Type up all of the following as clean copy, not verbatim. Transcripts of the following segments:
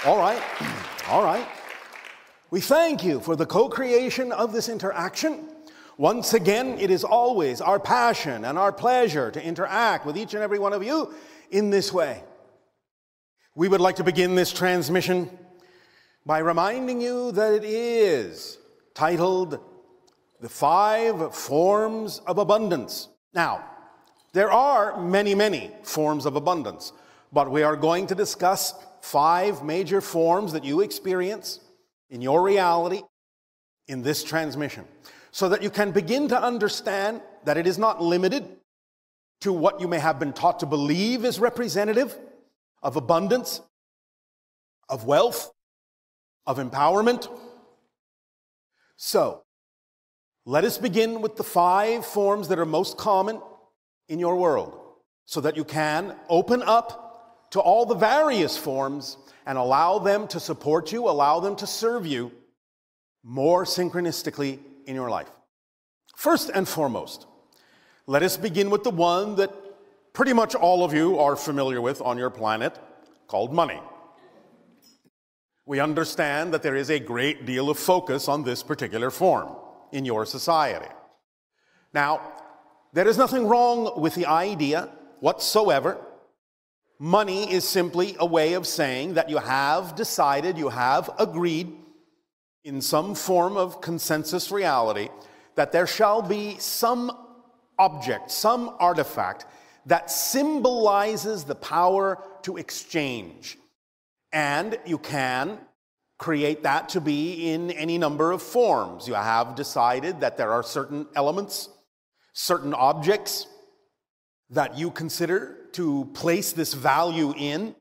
All right. All right. We thank you for the co-creation of this interaction. Once again, it is always our passion and our pleasure to interact with each and every one of you in this way. We would like to begin this transmission by reminding you that it is titled The 5 Forms of Abundance. Now, there are many forms of abundance, but we are going to discuss 5 major forms that you experience in your reality in this transmission, so that you can begin to understand that it is not limited to what you may have been taught to believe is representative of abundance, of wealth, of empowerment. So, let us begin with the 5 forms that are most common in your world, so that you can open up to all the various forms and allow them to support you, allow them to serve you more synchronistically in your life. First and foremost, let us begin with the one that pretty much all of you are familiar with on your planet, called money. We understand that there is a great deal of focus on this particular form in your society. Now, there is nothing wrong with the idea whatsoever. Money is simply a way of saying that you have decided, you have agreed in some form of consensus reality that there shall be some object, some artifact that symbolizes the power to exchange. And you can create that to be in any number of forms. You have decided that there are certain elements, certain objects that you consider to place this value in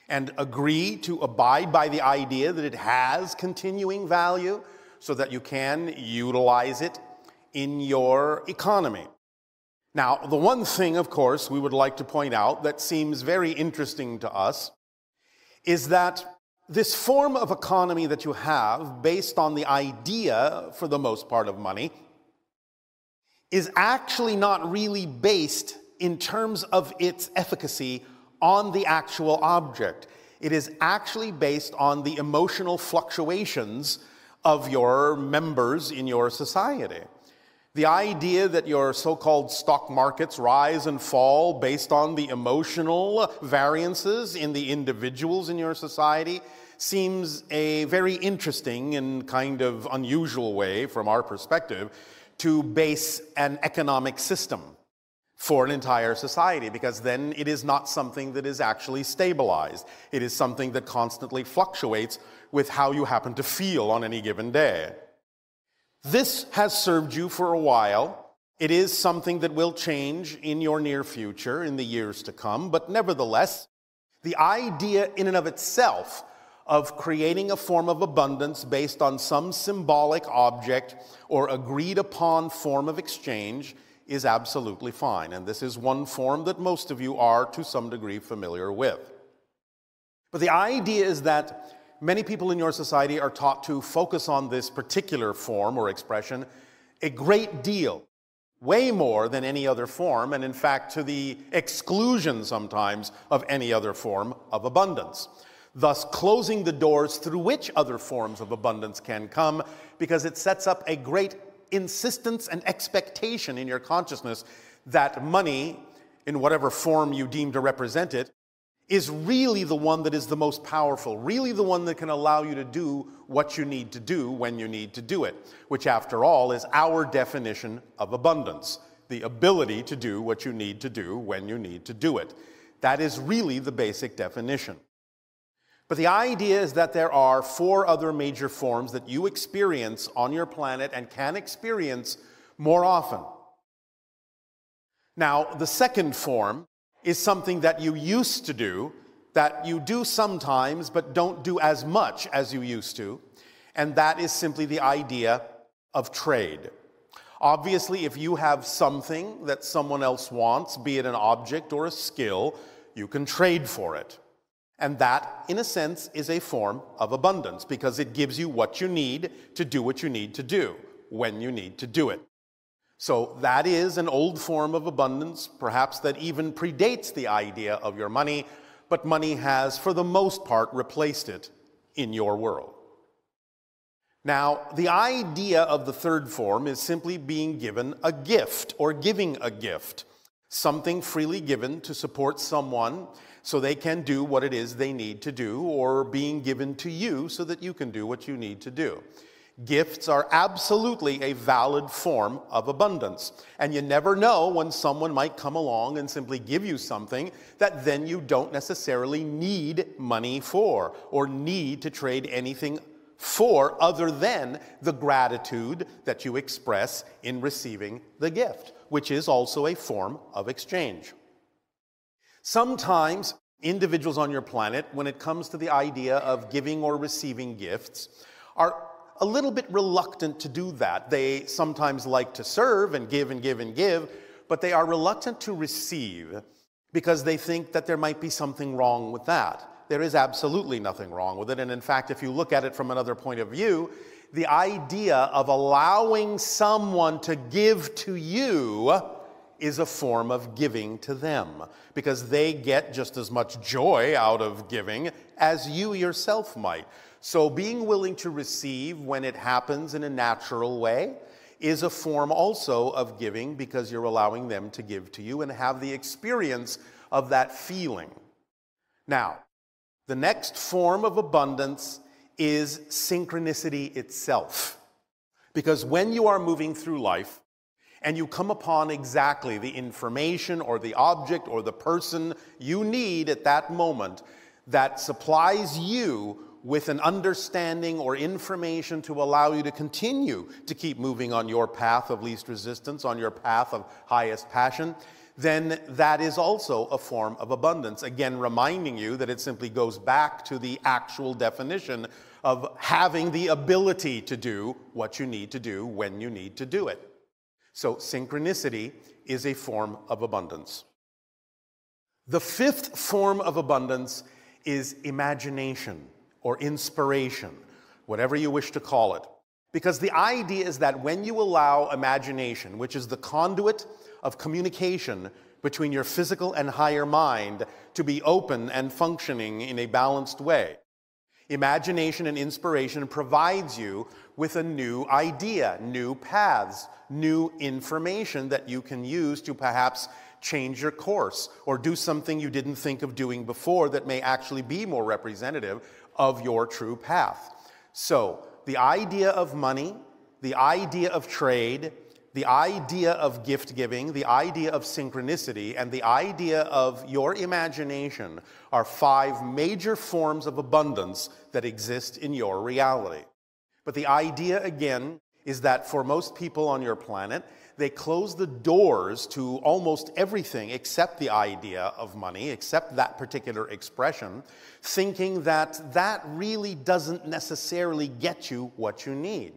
and agree to abide by the idea that it has continuing value so that you can utilize it in your economy. Now, the one thing, of course, we would like to point out that seems very interesting to us is that this form of economy that you have, based on the idea, for the most part, of money, is actually not really based in terms of its efficacy on the actual object. It is actually based on the emotional fluctuations of your members in your society. The idea that your so-called stock markets rise and fall based on the emotional variances in the individuals in your society seems a very interesting and kind of unusual way, from our perspective, to base an economic system for an entire society, because then it is not something that is actually stabilized. It is something that constantly fluctuates with how you happen to feel on any given day. This has served you for a while. It is something that will change in your near future, in the years to come, but nevertheless, the idea in and of itself of creating a form of abundance based on some symbolic object or agreed upon form of exchange is absolutely fine. And this is one form that most of you are to some degree familiar with. But the idea is that many people in your society are taught to focus on this particular form or expression a great deal, way more than any other form, and in fact to the exclusion sometimes of any other form of abundance, thus closing the doors through which other forms of abundance can come, because it sets up a great insistence and expectation in your consciousness that money, in whatever form you deem to represent it, is really the one that is the most powerful, really the one that can allow you to do what you need to do when you need to do it, which after all is our definition of abundance, the ability to do what you need to do when you need to do it. That is really the basic definition. But the idea is that there are 4 other major forms that you experience on your planet and can experience more often. Now, the second form is something that you used to do, that you do sometimes but don't do as much as you used to, and that is simply the idea of trade. Obviously, if you have something that someone else wants, be it an object or a skill, you can trade for it. And that, in a sense, is a form of abundance, because it gives you what you need to do what you need to do when you need to do it. So that is an old form of abundance, perhaps that even predates the idea of your money, but money has, for the most part, replaced it in your world. Now, the idea of the third form is simply being given a gift or giving a gift, something freely given to support someone so they can do what it is they need to do, or being given to you so that you can do what you need to do. Gifts are absolutely a valid form of abundance, and you never know when someone might come along and simply give you something that then you don't necessarily need money for or need to trade anything for other than the gratitude that you express in receiving the gift, which is also a form of exchange. Sometimes individuals on your planet, when it comes to the idea of giving or receiving gifts, are a little bit reluctant to do that. They sometimes like to serve and give and give and give, but they are reluctant to receive because they think that there might be something wrong with that. There is absolutely nothing wrong with it. And in fact, if you look at it from another point of view, the idea of allowing someone to give to you is a form of giving to them, because they get just as much joy out of giving as you yourself might. So being willing to receive when it happens in a natural way is a form also of giving, because you're allowing them to give to you and have the experience of that feeling. Now, the next form of abundance is synchronicity itself. Because when you are moving through life and you come upon exactly the information or the object or the person you need at that moment that supplies you with an understanding or information to allow you to continue to keep moving on your path of least resistance, on your path of highest passion, then that is also a form of abundance. Again, reminding you that it simply goes back to the actual definition of having the ability to do what you need to do when you need to do it. So synchronicity is a form of abundance. The fifth form of abundance is imagination or inspiration, whatever you wish to call it. Because the idea is that when you allow imagination, which is the conduit of communication between your physical and higher mind, to be open and functioning in a balanced way, imagination and inspiration provides you with a new idea, new paths, new information that you can use to perhaps change your course or do something you didn't think of doing before that may actually be more representative of your true path. So, the idea of money, the idea of trade, the idea of gift giving, the idea of synchronicity, and the idea of your imagination are 5 major forms of abundance that exist in your reality. But the idea, again, is that for most people on your planet, they close the doors to almost everything except the idea of money, except that particular expression, thinking that that really doesn't necessarily get you what you need.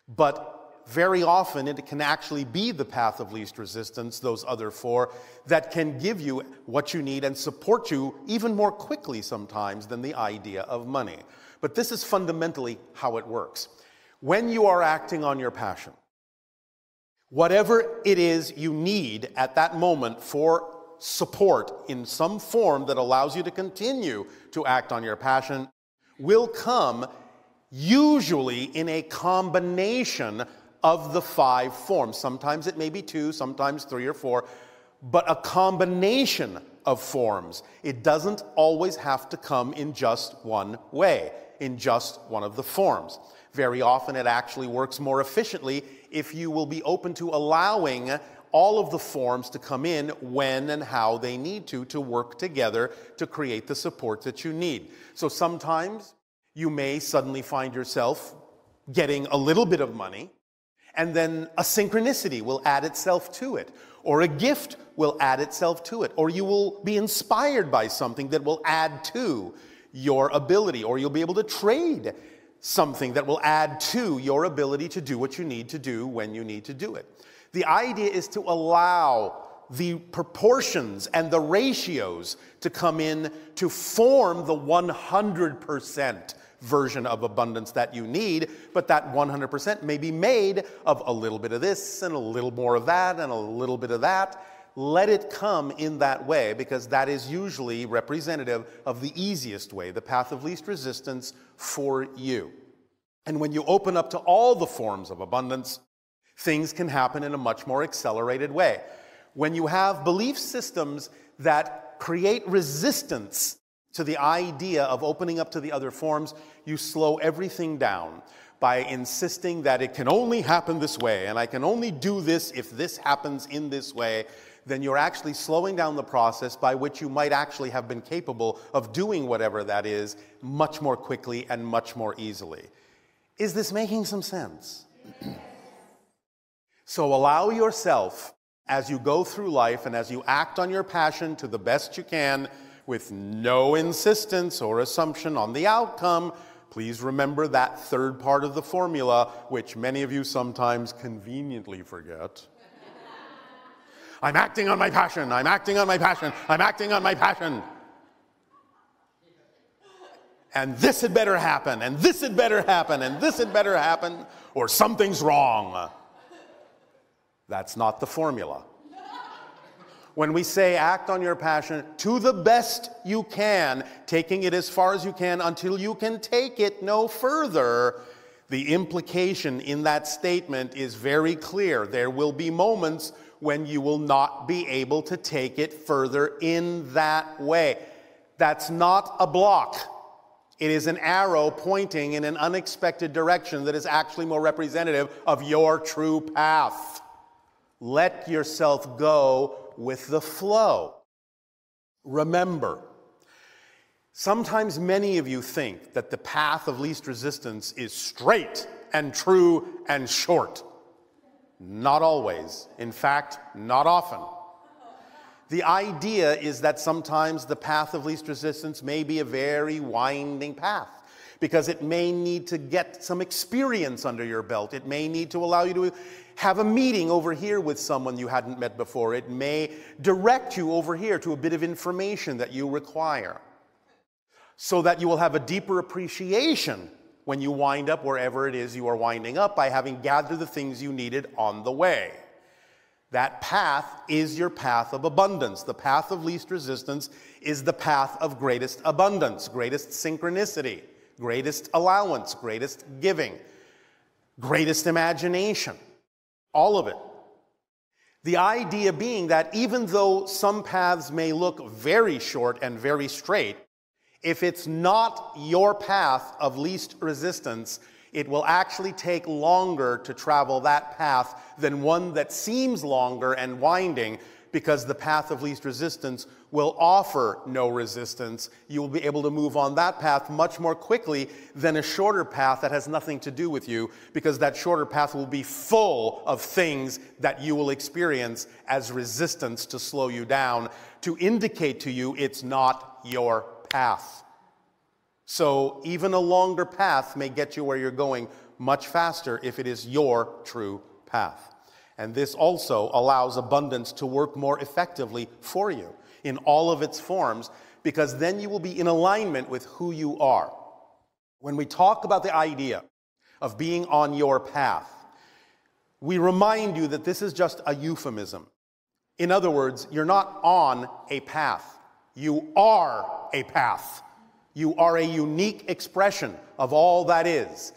But very often it can actually be the path of least resistance, those other 4, that can give you what you need and support you even more quickly sometimes than the idea of money. But this is fundamentally how it works. When you are acting on your passion, whatever it is you need at that moment for support in some form that allows you to continue to act on your passion will come usually in a combination of the 5 forms. Sometimes it may be 2, sometimes 3 or 4, but a combination of forms. It doesn't always have to come in just one way, in just one of the forms. Very often it actually works more efficiently if you will be open to allowing all of the forms to come in when and how they need to work together to create the support that you need. So sometimes you may suddenly find yourself getting a little bit of money, and then a synchronicity will add itself to it, or a gift will add itself to it, or you will be inspired by something that will add to your ability, or you'll be able to trade something that will add to your ability to do what you need to do when you need to do it. The idea is to allow the proportions and the ratios to come in to form the 100% version of abundance that you need, but that 100% may be made of a little bit of this and a little more of that and a little bit of that. let it come in that way, because that is usually representative of the easiest way, the path of least resistance for you. And when you open up to all the forms of abundance, things can happen in a much more accelerated way. When you have belief systems that create resistance to the idea of opening up to the other forms, you slow everything down by insisting that it can only happen this way, and I can only do this if this happens in this way. Then you're actually slowing down the process by which you might actually have been capable of doing whatever that is much more quickly and much more easily. Is this making some sense? So allow yourself, as you go through life and as you act on your passion to the best you can, with no insistence or assumption on the outcome. Please remember that third part of the formula, which many of you sometimes conveniently forget. I'm acting on my passion, I'm acting on my passion, I'm acting on my passion. And this had better happen, and this had better happen, and this had better happen, or something's wrong. That's not the formula. When we say act on your passion to the best you can, taking it as far as you can until you can take it no further, the implication in that statement is very clear. There will be moments when you will not be able to take it further in that way. That's not a block. It is an arrow pointing in an unexpected direction that is actually more representative of your true path. Let yourself go with the flow. Remember, sometimes many of you think that the path of least resistance is straight and true and short. Not always. In fact, not often. The idea is that sometimes the path of least resistance may be a very winding path, because it may need to get some experience under your belt. It may need to allow you to have a meeting over here with someone you hadn't met before. It may direct you over here to a bit of information that you require, so that you will have a deeper appreciation when you wind up wherever it is you are winding up, by having gathered the things you needed on the way. That path is your path of abundance. The path of least resistance is the path of greatest abundance, greatest synchronicity, greatest allowance, greatest giving, greatest imagination, all of it. The idea being that even though some paths may look very short and very straight, if it's not your path of least resistance, it will actually take longer to travel that path than one that seems longer and winding, because the path of least resistance will offer no resistance. You will be able to move on that path much more quickly than a shorter path that has nothing to do with you, because that shorter path will be full of things that you will experience as resistance to slow you down, to indicate to you it's not your path. So even a longer path may get you where you're going much faster if it is your true path. And this also allows abundance to work more effectively for you in all of its forms, because then you will be in alignment with who you are. When we talk about the idea of being on your path, we remind you that this is just a euphemism. In other words, you're not on a path. You are a path. You are a unique expression of all that is.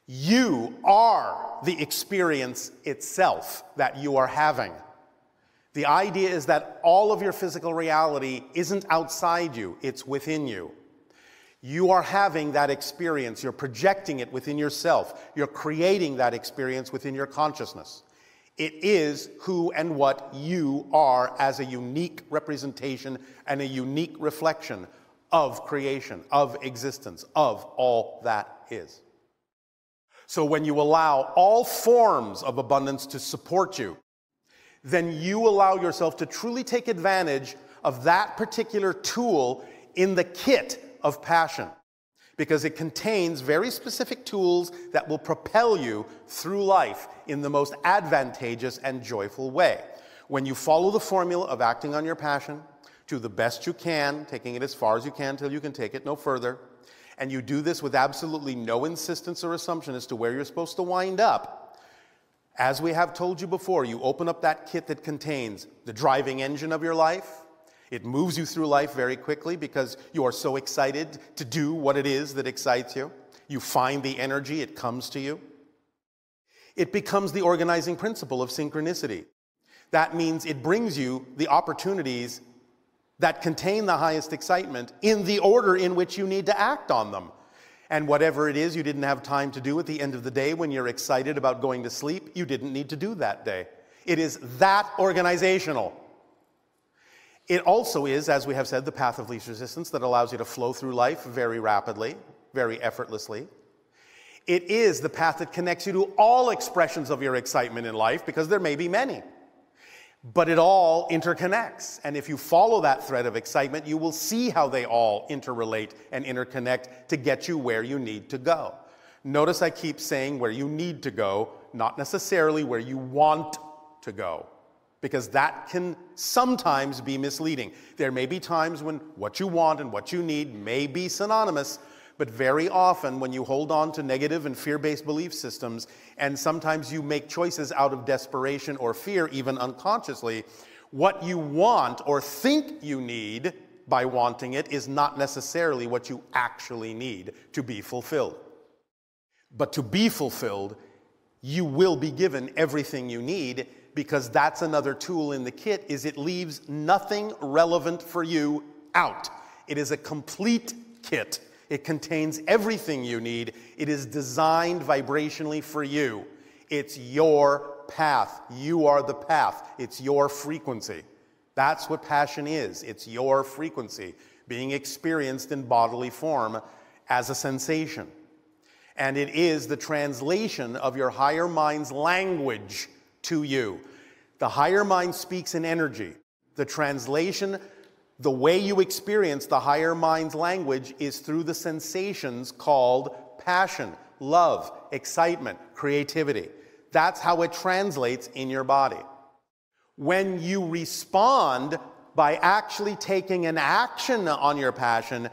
You are the experience itself that you are having. The idea is that all of your physical reality isn't outside you, it's within you. You are having that experience, you're projecting it within yourself, you're creating that experience within your consciousness. It is who and what you are as a unique representation and a unique reflection of creation, of existence, of all that is. So when you allow all forms of abundance to support you, then you allow yourself to truly take advantage of that particular tool in the kit of passion, because it contains very specific tools that will propel you through life in the most advantageous and joyful way. When you follow the formula of acting on your passion to the best you can, taking it as far as you can till you can take it no further, and you do this with absolutely no insistence or assumption as to where you're supposed to wind up, As we have told you before, you open up that kit that contains the driving engine of your life. It moves you through life very quickly because you are so excited to do what it is that excites you. You find the energy, it comes to you. It becomes the organizing principle of synchronicity. That means it brings you the opportunities that contain the highest excitement in the order in which you need to act on them. And whatever it is you didn't have time to do at the end of the day when you're excited about going to sleep, you didn't need to do that day. It is that organizational. It also is, as we have said, the path of least resistance that allows you to flow through life very rapidly, very effortlessly. It is the path that connects you to all expressions of your excitement in life, because there may be many. But it all interconnects. And if you follow that thread of excitement, you will see how they all interrelate and interconnect to get you where you need to go. Notice I keep saying where you need to go, not necessarily where you want to go, because that can sometimes be misleading. There may be times when what you want and what you need may be synonymous, but very often when you hold on to negative and fear-based belief systems, and sometimes you make choices out of desperation or fear, even unconsciously, what you want or think you need by wanting it is not necessarily what you actually need to be fulfilled. But to be fulfilled, you will be given everything you need, because that's another tool in the kit, is it leaves nothing relevant for you out. It is a complete kit. It contains everything you need. It is designed vibrationally for you. It's your path. You are the path. It's your frequency. That's what passion is. It's your frequency being experienced in bodily form as a sensation. And it is the translation of your higher mind's language to you. The higher mind speaks in energy. The translation, the way you experience the higher mind's language, is through the sensations called passion, love, excitement, creativity. That's how it translates in your body. When you respond by actually taking an action on your passion,